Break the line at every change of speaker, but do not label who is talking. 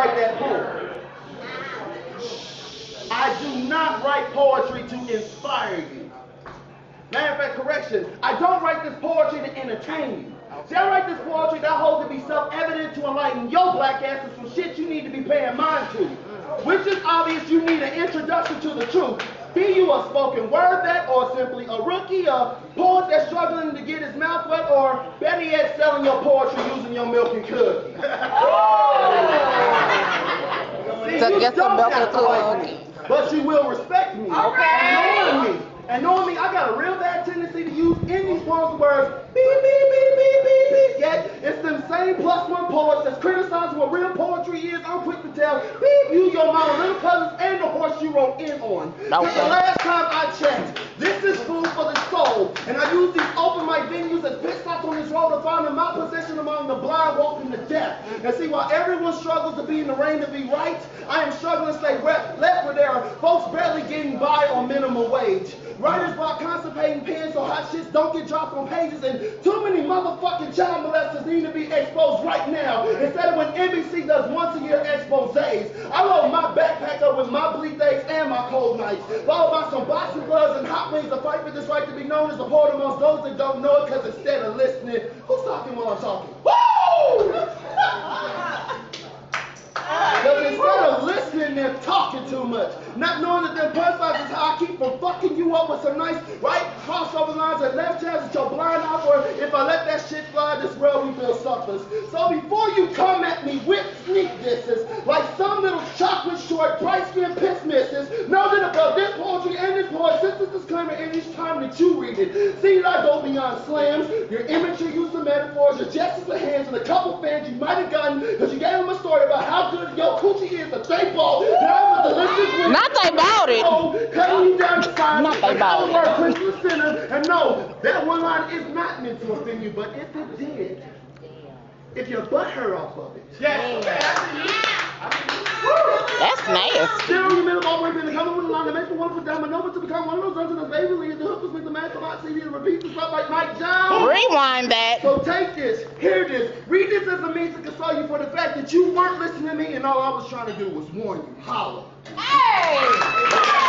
write that poem. I do not write poetry to inspire you. Matter of fact, correction, I don't write this poetry to entertain you. See, I write this poetry that I hold to be self-evident to enlighten your black ass to some shit you need to be paying mind to. Which is obvious you need an introduction to the truth. Be you a spoken word vet, or simply a rookie, a poet that's struggling to get his mouth wet, or better yet, selling your poetry using your milk and cookies. See,
So
you
get some
don't
milk
have
and
to like
cookies.
me, but you will respect me.
Okay.
And knowing me, I got a real bad tendency to use in these poems the words beep, beep, beep, beep, beep, beep. Yet it's them same +1 poets that's criticizing what real poetry is. I'm quick to tell, beep, you, your mama, little cousins, and the horse you rode in on. Because the last time I checked, this is food for the soul. And I use these open mic venues as pit stops on this road to find my position among the blind walking to death. And see, while everyone struggles to be in the rain to be right, I am struggling to stay left where there are folks barely getting by on minimum wage. Writers block constipating pens so hot shits don't get dropped on pages, and too many motherfucking child molesters need to be exposed right now instead of when NBC does once a year exposés. I load my backpack up with my bleak days and my cold nights, followed by some boxing gloves and hot wings to fight for this right to be known as a poet amongst those that don't know it, because instead of listening, who's talking while I'm talking? Woo! Because instead of listening, they're talking too much. Not knowing that them punchlines is how I keep from fucking you up with some nice right crossover lines and left jabs with your blind eye, or if I let that shit fly, this world we feel suffers. So before you come at me with sneak disses, like some little chocolate short, bright-skinned piss misses, know that above this poetry and this poet, since this disclaimer and each time that you read it, see that I go beyond slams, your imagery, use of metaphors, your gestures of hands, and a couple fans you might have gotten because you gave them a story about how good your coochie is a thank ball.
Not they bought it.
Cutting you down the side.
Not they bought it.
The center. And no, that one line is not meant to offend you, but if it did, if your butt hurt off of it. Yes.
That's nasty.
Still, you middle all the way in the cover with a line that makes me want to put down my number to become one of those unto the favorite the hook was with the man for my CD to repeat the stuff like Mike Jones.
Rewind that.
So take this, hear this, read this as a means to console you for the fact that you weren't listening to me and all I was trying to do was warn you. Holla.
Hey!